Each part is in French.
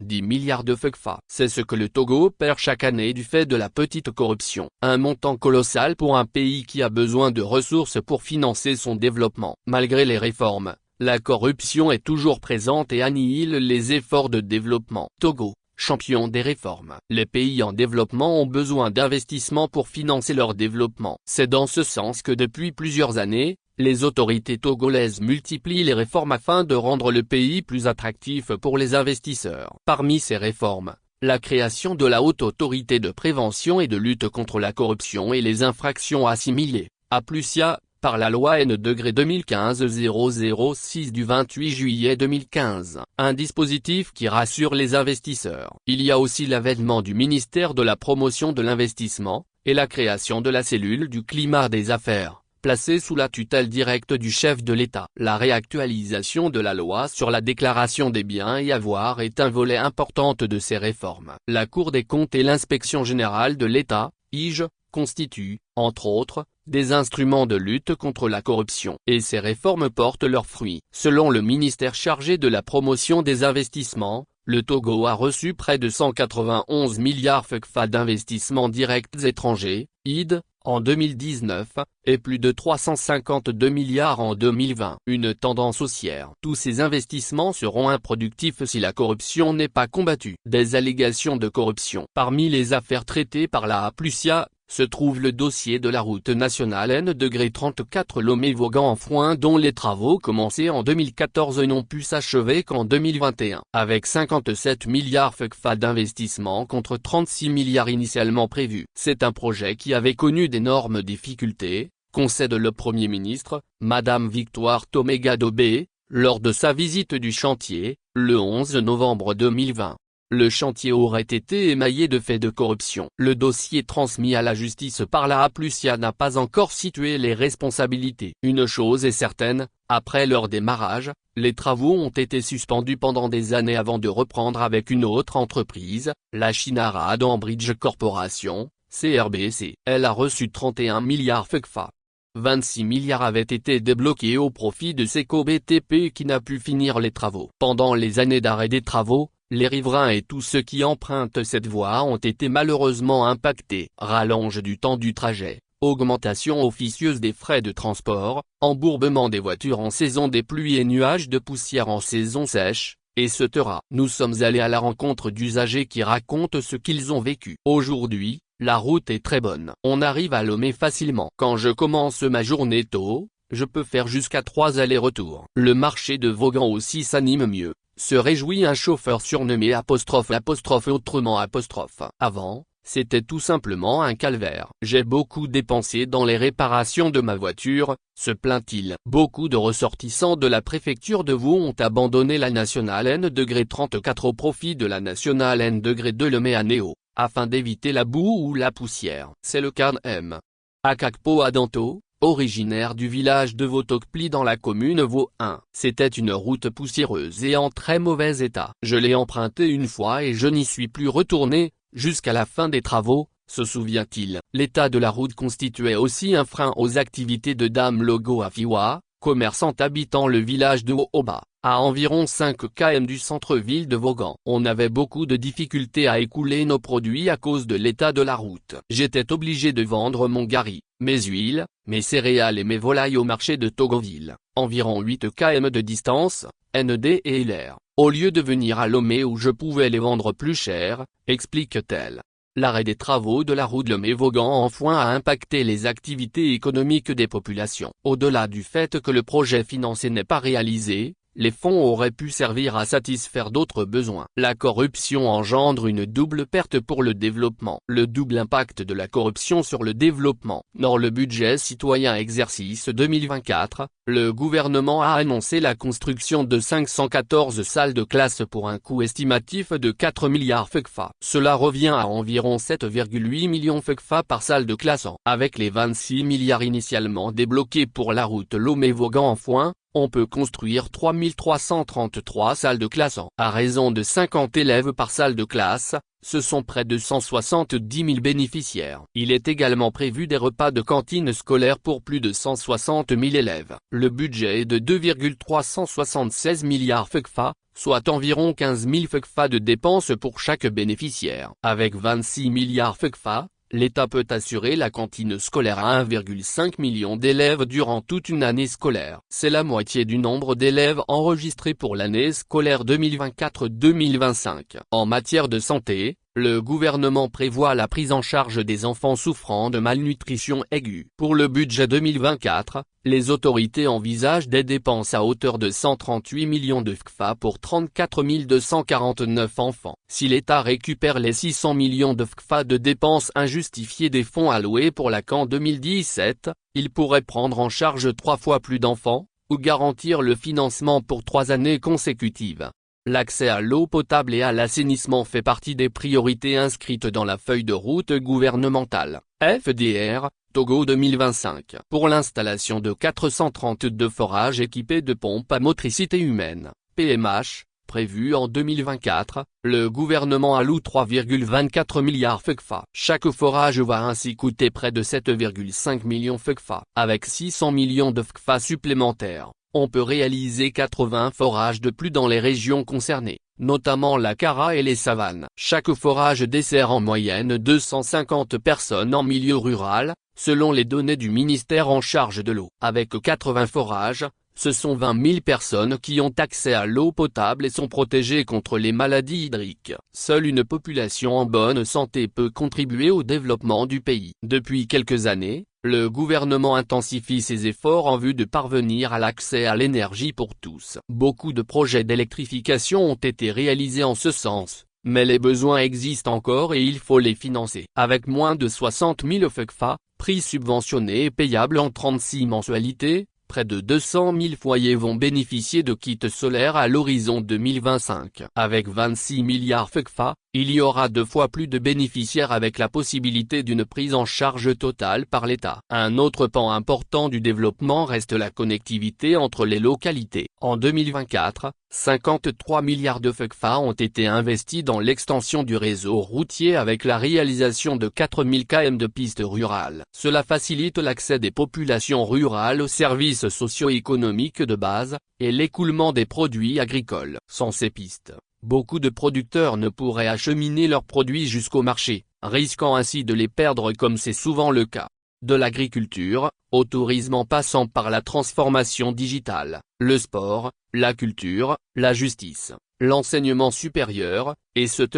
10 milliards de FCFA. C'est ce que le Togo perd chaque année du fait de la petite corruption. Un montant colossal pour un pays qui a besoin de ressources pour financer son développement. Malgré les réformes, la corruption est toujours présente et annihile les efforts de développement. Togo, champion des réformes. Les pays en développement ont besoin d'investissements pour financer leur développement. C'est dans ce sens que depuis plusieurs années, les autorités togolaises multiplient les réformes afin de rendre le pays plus attractif pour les investisseurs. Parmi ces réformes, la création de la Haute Autorité de prévention et de lutte contre la corruption et les infractions assimilées, APLUSIA, par la loi N-2015-006 du 28 juillet 2015. Un dispositif qui rassure les investisseurs. Il y a aussi l'avènement du ministère de la promotion de l'investissement, et la création de la cellule du climat des affaires, placée sous la tutelle directe du chef de l'État. La réactualisation de la loi sur la déclaration des biens et avoirs est un volet important de ces réformes. La Cour des comptes et l'Inspection générale de l'État, IGE, constituent, entre autres, des instruments de lutte contre la corruption. Et ces réformes portent leurs fruits. Selon le ministère chargé de la promotion des investissements, le Togo a reçu près de 191 milliards FCFA d'investissements directs étrangers, ID, en 2019, et plus de 352 milliards en 2020. Une tendance haussière. Tous ces investissements seront improductifs si la corruption n'est pas combattue. Des allégations de corruption. Parmi les affaires traitées par la APLUSIA, se trouve le dossier de la route nationale N-34 Lomé-Vaughan-Enfouin dont les travaux commencés en 2014 n'ont pu s'achever qu'en 2021. Avec 57 milliards FCFA d'investissement contre 36 milliards initialement prévus. C'est un projet qui avait connu d'énormes difficultés, concède le Premier ministre, Madame Victoire Toméga-Dobé, lors de sa visite du chantier, le 11 novembre 2020. Le chantier aurait été émaillé de faits de corruption. Le dossier transmis à la justice par la APLUSIA n'a pas encore situé les responsabilités. Une chose est certaine, après leur démarrage, les travaux ont été suspendus pendant des années avant de reprendre avec une autre entreprise, la Chinara Adam Bridge Corporation, CRBC. Elle a reçu 31 milliards FCFA. 26 milliards avaient été débloqués au profit de Seco BTP qui n'a pu finir les travaux. Pendant les années d'arrêt des travaux, les riverains et tous ceux qui empruntent cette voie ont été malheureusement impactés. Rallonge du temps du trajet, augmentation officieuse des frais de transport, embourbement des voitures en saison des pluies et nuages de poussière en saison sèche, etc. Nous sommes allés à la rencontre d'usagers qui racontent ce qu'ils ont vécu. Aujourd'hui, la route est très bonne. On arrive à Lomé facilement. Quand je commence ma journée tôt, je peux faire jusqu'à 3 allers-retours. Le marché de Vaughan aussi s'anime mieux. Se réjouit un chauffeur surnommé ''. Autrement ''. Avant, c'était tout simplement un calvaire. J'ai beaucoup dépensé dans les réparations de ma voiture, se plaint-il. Beaucoup de ressortissants de la préfecture de Vaud ont abandonné la nationale N-34 au profit de la nationale N-2 Lomé à Néo, afin d'éviter la boue ou la poussière. C'est le cas M. Akakpo Adanto, originaire du village de Votokpli dans la commune Vaud 1. C'était une route poussiéreuse et en très mauvais état. Je l'ai empruntée une fois et je n'y suis plus retourné, jusqu'à la fin des travaux, se souvient-il. L'état de la route constituait aussi un frein aux activités de Dame Logo Afiwa, commerçante habitant le village de Oba, à environ 5 km du centre-ville de Vaughan. On avait beaucoup de difficultés à écouler nos produits à cause de l'état de la route. J'étais obligé de vendre mon gari, mes huiles, mes céréales et mes volailles au marché de Togoville, environ 8 km de distance, ND et LR, au lieu de venir à Lomé où je pouvais les vendre plus cher, explique-t-elle. L'arrêt des travaux de la route Lomé-Vaughan-Enfouin a impacté les activités économiques des populations. Au-delà du fait que le projet financé n'est pas réalisé, les fonds auraient pu servir à satisfaire d'autres besoins. La corruption engendre une double perte pour le développement. Le double impact de la corruption sur le développement. Dans le budget citoyen exercice 2024, le gouvernement a annoncé la construction de 514 salles de classe pour un coût estimatif de 4 milliards FCFA. Cela revient à environ 7,8 millions FCFA par salle de classe an. Avec les 26 milliards initialement débloqués pour la route Lomé-Vaughan-Enfouin, on peut construire 3333 salles de classe à raison de 50 élèves par salle de classe, ce sont près de 170 000 bénéficiaires. Il est également prévu des repas de cantine scolaire pour plus de 160 000 élèves. Le budget est de 2,376 milliards FECFA, soit environ 15 000 FECFA de dépenses pour chaque bénéficiaire. Avec 26 milliards FECFA, l'État peut assurer la cantine scolaire à 1,5 million d'élèves durant toute une année scolaire. C'est la moitié du nombre d'élèves enregistrés pour l'année scolaire 2024-2025. En matière de santé, le gouvernement prévoit la prise en charge des enfants souffrant de malnutrition aiguë. Pour le budget 2024, les autorités envisagent des dépenses à hauteur de 138 millions de FCFA pour 34 249 enfants. Si l'État récupère les 600 millions de FCFA de dépenses injustifiées des fonds alloués pour la CAN 2017, il pourrait prendre en charge 3 fois plus d'enfants, ou garantir le financement pour 3 années consécutives. L'accès à l'eau potable et à l'assainissement fait partie des priorités inscrites dans la feuille de route gouvernementale, FDR, Togo 2025. Pour l'installation de 432 forages équipés de pompes à motricité humaine, PMH, prévue en 2024, le gouvernement alloue 3,24 milliards FECFA. Chaque forage va ainsi coûter près de 7,5 millions FECFA. Avec 600 millions de FECFA supplémentaires, on peut réaliser 80 forages de plus dans les régions concernées, notamment la Kara et les savanes. Chaque forage dessert en moyenne 250 personnes en milieu rural, selon les données du ministère en charge de l'eau. Avec 80 forages, ce sont 20 000 personnes qui ont accès à l'eau potable et sont protégées contre les maladies hydriques. Seule une population en bonne santé peut contribuer au développement du pays. Depuis quelques années, le gouvernement intensifie ses efforts en vue de parvenir à l'accès à l'énergie pour tous. Beaucoup de projets d'électrification ont été réalisés en ce sens, mais les besoins existent encore et il faut les financer. Avec moins de 60 000 FECFA, prix subventionnés et payables en 36 mensualités, près de 200 000 foyers vont bénéficier de kits solaires à l'horizon 2025. Avec 26 milliards FECFA, il y aura 2 fois plus de bénéficiaires avec la possibilité d'une prise en charge totale par l'État. Un autre pan important du développement reste la connectivité entre les localités. En 2024, 53 milliards de FECFA ont été investis dans l'extension du réseau routier avec la réalisation de 4000 km de pistes rurales. Cela facilite l'accès des populations rurales aux services socio-économiques de base, et l'écoulement des produits agricoles. Sans ces pistes, beaucoup de producteurs ne pourraient acheminer leurs produits jusqu'au marché, risquant ainsi de les perdre comme c'est souvent le cas. De l'agriculture, au tourisme en passant par la transformation digitale, le sport, la culture, la justice, l'enseignement supérieur, etc.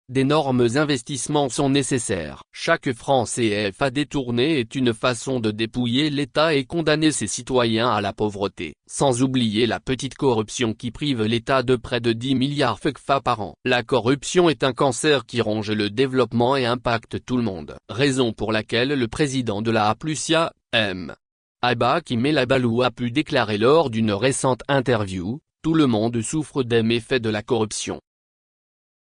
D'énormes investissements sont nécessaires. Chaque franc CFA détourné est une façon de dépouiller l'État et condamner ses citoyens à la pauvreté. Sans oublier la petite corruption qui prive l'État de près de 10 milliards FECFA par an. La corruption est un cancer qui ronge le développement et impacte tout le monde. Raison pour laquelle le président de la Aplusia, M. Abba Kimel Balou a pu déclarer lors d'une récente interview: tout le monde souffre des méfaits de la corruption.